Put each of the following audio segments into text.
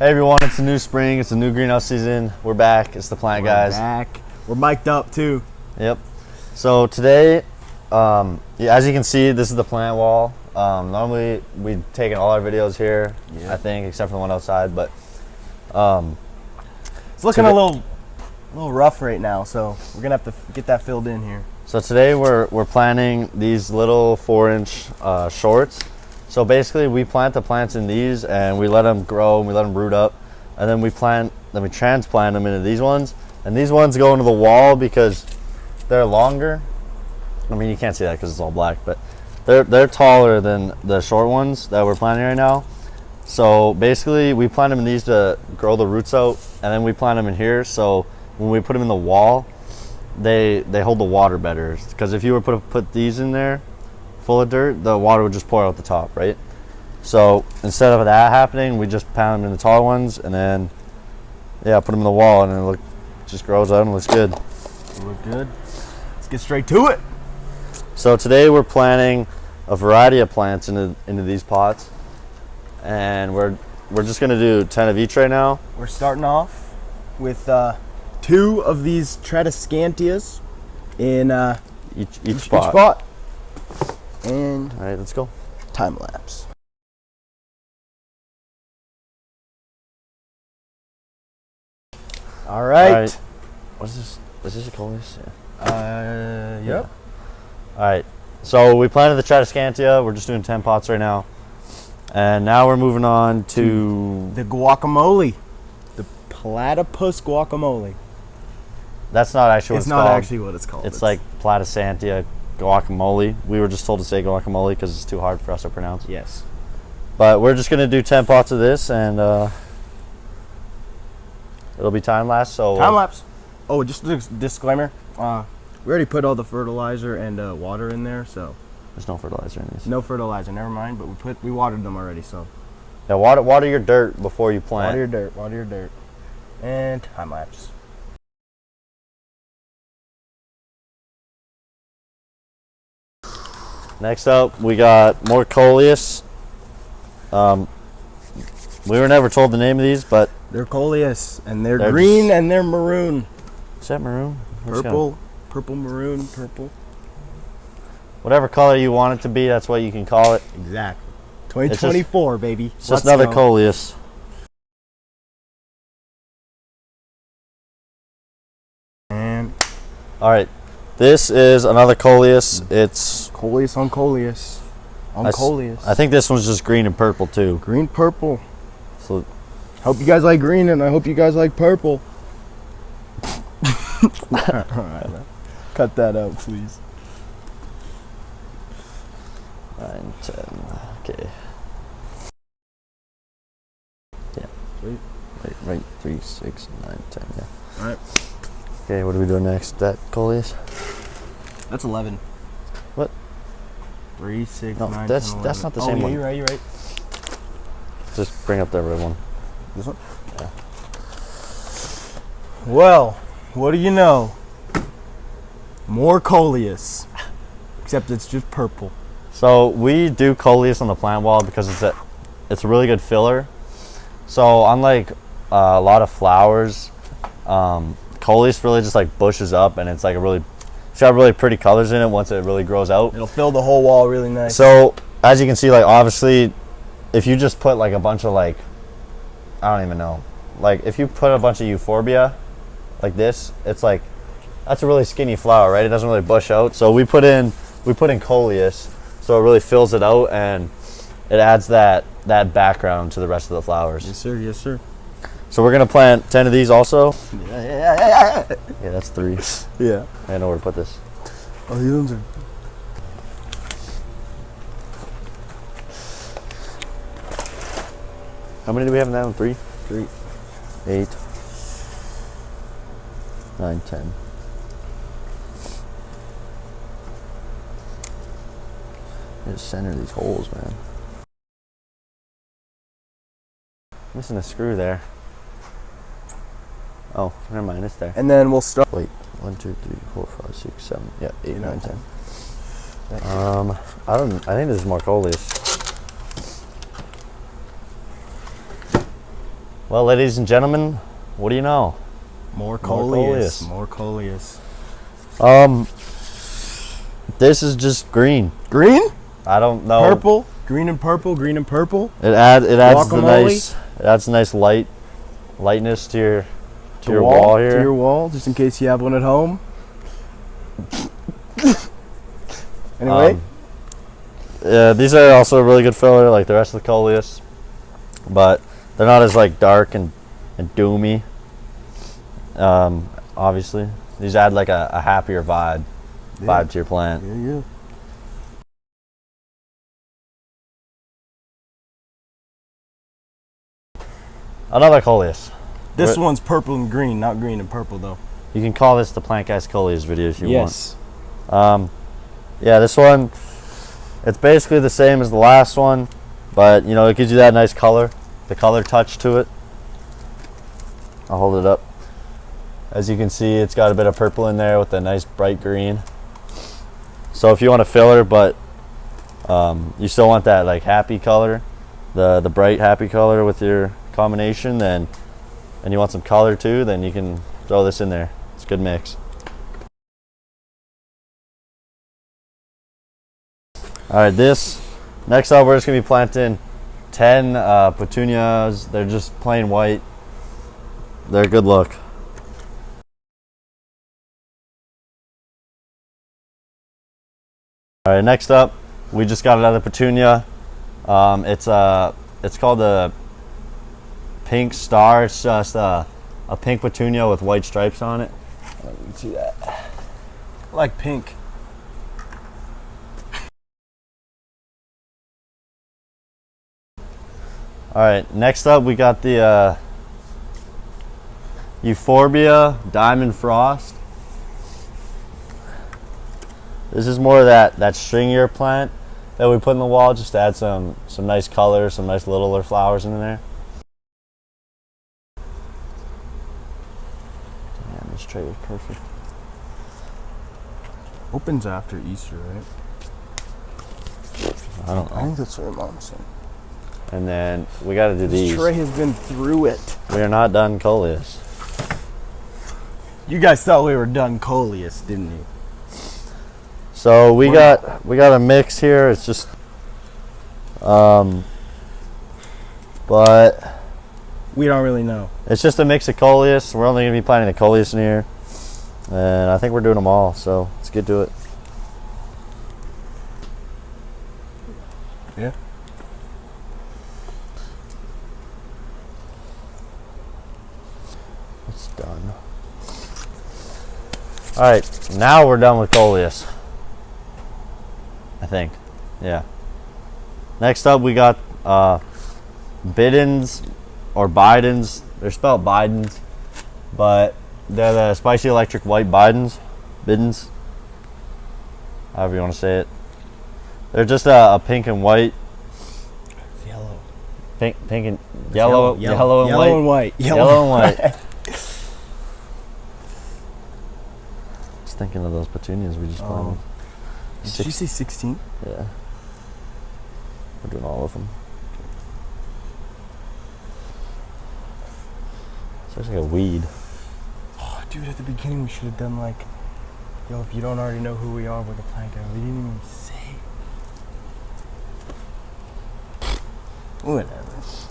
Hey everyone, it's a new spring, it's a new greenhouse season. We're back, it's the plant guys. We're mic'd up too. Yep. So today, as you can see, this is the plant wall. Normally we'd taken all our videos here, I think, except for the one outside, but it's looking a little rough right now, so we're gonna have to get that filled in here. So today we're planting these little 4-inch shorts. So basically we plant the plants in these and we let them grow and we let them root up, and then we transplant them into these ones, and these ones go into the wall because they're longer. I mean, you can't see that because it's all black, but they're taller than the short ones that we're planting right now. So basically we plant them in these to grow the roots out, and then we plant them in here so when we put them in the wall they hold the water better, because if you were to put these in there full of dirt, the water would just pour out the top, right? So instead of that happening, we just pound them in the taller ones and then put them in the wall, and it just grows out and looks good. Look good. Let's get straight to it. So today we're planting a variety of plants into these pots, and we're just gonna do 10 of each right now. We're starting off with 2 of these Tradescantias in each spot. And all right, let's go. Time lapse. All right. What is this? Is this a Coleus? Yep. All right. So we planted the Tradescantia. We're just doing 10 pots right now, and now we're moving on to the guacamole, the platypus guacamole. That's not actually what it's called. It's not actually what it's called. It's like Tradescantia guacamole. We were just told to say guacamole because it's too hard for us to pronounce. Yes. But we're just gonna do 10 pots of this, and it'll be time lapse. So time lapse. Oh, just a disclaimer. We already put all the fertilizer and water in there, so there's no fertilizer in these. No fertilizer. Never mind. But we watered them already, so yeah. Water your dirt before you plant. Water your dirt. Water your dirt. And time lapse. Next up, we got more Coleus. We were never told the name of these, but they're Coleus, and they're green and they're maroon. Is that maroon? Purple, maroon, purple. Whatever color you want it to be, that's what you can call it. Exactly. 2024, baby. It's just another Coleus. And all right. This is another Coleus. It's Coleus on Coleus. Coleus. I think this one's just green and purple too. Green, purple. So, hope you guys like green, and I hope you guys like purple. All right, man. Cut that out, please. 9, 10. Okay. Yeah. Sweet. Right. 3, 6, 9, 10. Yeah. All right. Okay, what are we doing next? That Coleus? That's 11. What? 3, 6, no, 9, that's 10, 11. That's not the same one. You're right. Just bring up the red one. This one? Yeah. Well, what do you know? More Coleus. Except it's just purple. So we do Coleus on the plant wall because it's a really good filler. So unlike a lot of flowers, Coleus really just like bushes up, and it's like it's got really pretty colors in it once it really grows out. It'll fill the whole wall really nice. So as you can see, like obviously, if you just put like a bunch of I don't even know, like if you put a bunch of Euphorbia like this, it's like that's a really skinny flower, right? It doesn't really bush out. So we put in Coleus, so it really fills it out and it adds that background to the rest of the flowers. Yes, sir. Yes, sir. So we're gonna plant 10 of these also. Yeah. Yeah, that's 3. Yeah. I know where to put this. Oh, these ones are. How many do we have in that one? 3? 3. 8. 9, 10. Just center these holes, man. Missing a screw there. Oh, never mind, it's there. And then we'll start. Wait, 1, 2, 3, 4, 5, 6, 7. Yeah, 8, 9, 10. I think this is more Coleus. Well, ladies and gentlemen, what do you know? More Coleus. Coleus. More Coleus. This is just green. Green? I don't know. Purple? Green and purple, green and purple. It adds Guacamole? a nice lightness to your wall here. To your wall, just in case you have one at home. Anyway. Yeah, these are also a really good filler, like the rest of the Coleus, but they're not as like dark and doomy. Obviously, these add like a happier vibe to your plant. Yeah. Another Coleus. This one's purple and green, not green and purple though. You can call this the Plant Guys Coleus video if you Yes. want. Yeah, this one, it's basically the same as the last one, but you know, it gives you that nice color, the color touch to it. I'll hold it up. As you can see, it's got a bit of purple in there with a nice bright green. So if you want a filler, but you still want that like happy color, the bright happy color with your combination, and you want some color too, then you can throw this in there. It's a good mix. All right, next up we're just gonna be planting 10 petunias. They're just plain white. They're a good look. All right, next up we just got another petunia. It's called the Pink Star. It's just a pink petunia with white stripes on it. You can see that. I like pink. All right, next up we got the Euphorbia Diamond Frost. This is more of that stringier plant that we put in the wall just to add some nice color, some nice littler flowers in there. Damn, this tray is perfect. Opens after Easter, right? I don't know. I think that's what Mom said. And then we got to do these. This tray has been through it. We are not done Coleus. You guys thought we were done Coleus, didn't you? So we got a mix here. It's just, but we don't really know. it's just a mix of Coleus. We're only gonna be planting the Coleus in here, and I think we're doing them all. So let's get to it. Yeah. It's done. All right, now we're done with Coleus. I think, yeah. Next up, we got Bidens or Bidens. They're spelled Bidens, but they're the spicy electric white Bidens. However you want to say it. They're just a pink and white. Yellow. Pink and yellow and white. Yellow and white. Just thinking of those petunias we just planted. Did you say 16? Yeah. We're doing all of them. It's like a weed. Oh, dude, at the beginning we should have done like, yo, if you don't already know who we are, we're the Plant Guy. We didn't even say. Whatever. If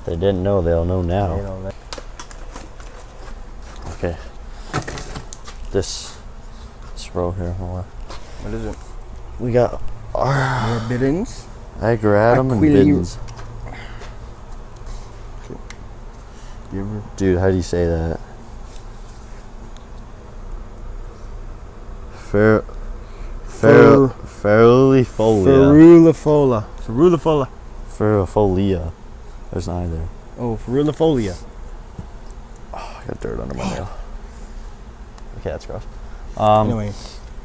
they didn't know, they'll know now. You know, that. Okay. This row here. Hold on. What is it? We got More Bidens. Agratum and Bidens. You ever? Dude, how do you say that? Ferulifolia. Ferulifolia. There's neither. Oh, Ferulifolia. Oh, I got dirt under my nail. Okay, that's gross. Anyway.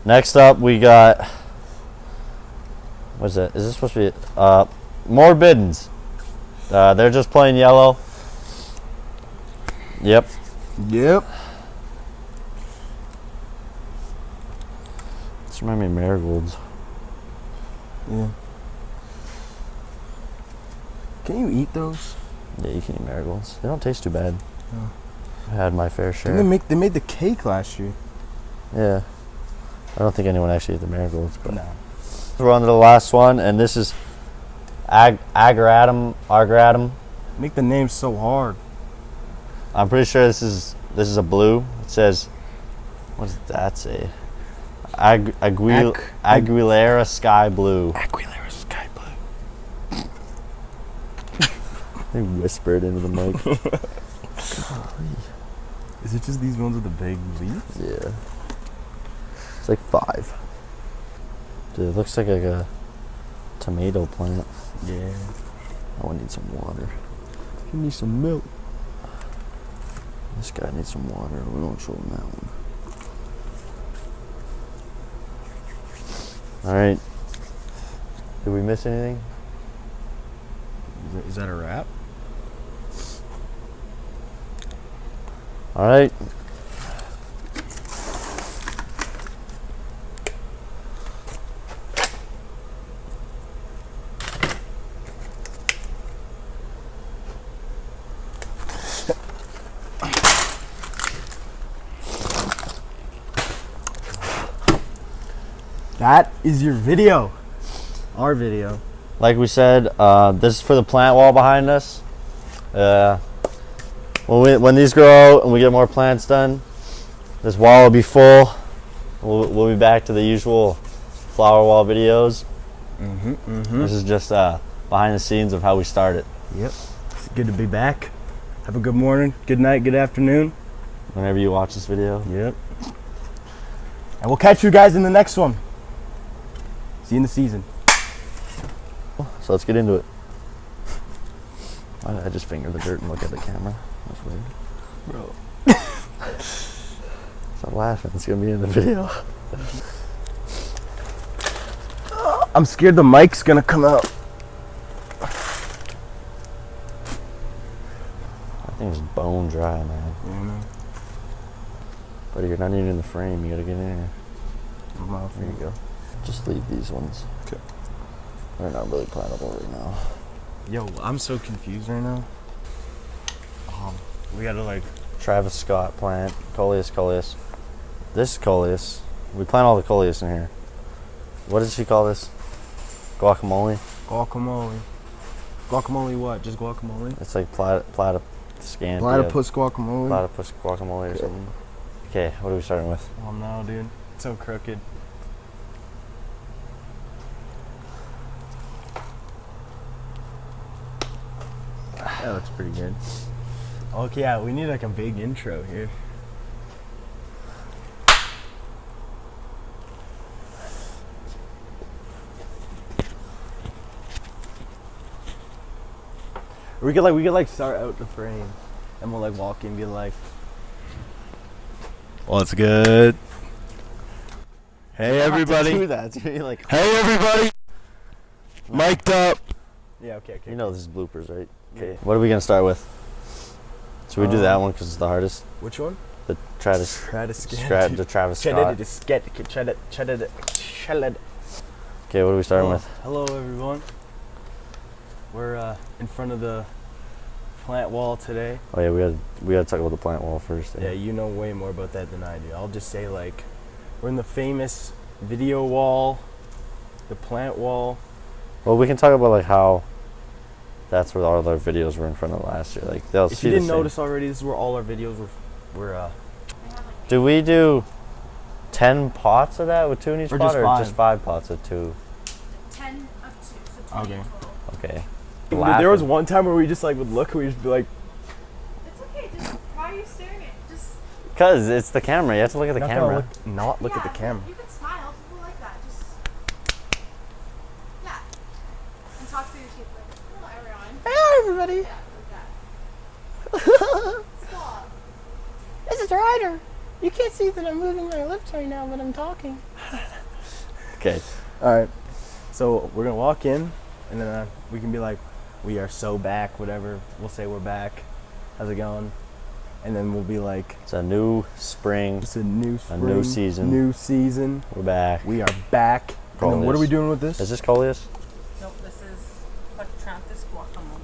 Next up, we got. What's that? Is this supposed to be more Bidens? They're just plain yellow. Yep. Yep. This reminds me of marigolds. Yeah. Can you eat those? Yeah, you can eat marigolds. They don't taste too bad. Oh. I had my fair share. They made the cake last year. Yeah. I don't think anyone actually ate the marigolds, but No. we're on to the last one, and this is Agratum. Make the name so hard. I'm pretty sure this is a blue. It says, what does that say? Aguilera Sky Blue. Aguilera Sky Blue. They whispered into the mic. Is it just these ones with the big leaves? Yeah. It's like 5. Dude, it looks like a tomato plant. Yeah. I want to need some water. You need some milk. This guy needs some water. We won't show him that one. All right. Did we miss anything? Is that a wrap? All right. That is your video. Our video. Like we said, this is for the plant wall behind us. When these grow and we get more plants done, this wall will be full. We'll be back to the usual flower wall videos. This is just behind the scenes of how we started. Yep. It's good to be back. Have a good morning, good night, good afternoon. Whenever you watch this video. Yep. And we'll catch you guys in the next one. See you in the season. So let's get into it. Why did I just finger the dirt and look at the camera? That's weird. Bro. Stop laughing. It's going to be in the video. I'm scared the mic's going to come out. That thing's bone dry, man. Yeah, man. But you're not even in the frame. You got to get in here. There you go. Just leave these ones. Okay. They're not really plantable right now. Yo, I'm so confused right now. We gotta like... Travis Scott plant. Coleus. This is Coleus. We plant all the Coleus in here. What does she call this? Guacamole? Guacamole. Guacamole what? Just guacamole? It's like platypus guacamole? Platypus guacamole or something. Okay, what are we starting with? Oh no, dude. It's so crooked. That looks pretty good. Okay, yeah, we need like a big intro here. We could start out the frame, and we'll like walk in and be like, "What's good? Hey everybody! Do that. Like, Hey everybody! Mic'd up." Yeah, okay. you know this is bloopers, right? Okay. What are we gonna start with? Should we do that one because it's the hardest? Which one? The Tradescantia. the Travis Scott. Okay, what are we starting with? Hello everyone. We're in front of the plant wall today. Oh yeah, we gotta talk about the plant wall first. Yeah, you know way more about that than I do. I'll just say like, we're in the famous video wall, the plant wall. Well, we can talk about like how that's where all of our videos were in front of last year. Like they'll If see you didn't the same. notice already, this is where all our videos were Do we do 10 pots of that with 2 in each Or pot, just or five? just 5 pots of 2? 10 of 2, so 20 Okay. in total. Okay. There was one time where we just like would look and we'd just be like, It's okay, just why are you staring at just Because it's the camera. You have to look at the not camera. not look at the Yeah, camera. You can smile, people like that. Just yeah. And talk through your teeth like, hello everyone. Hey everybody! Like that. Stop. This is Ryder. You can't see that I'm moving my lips right now, but I'm talking. Okay. All right. So we're gonna walk in, and then we can be like, "We are so back." Whatever. We'll say we're back. How's it going? And then we'll be like, It's a new spring. "It's a new spring, new season. New season. We're back. We are back." And then what are we doing with this? Is this Coleus? Nope, this is Petunias guacamole.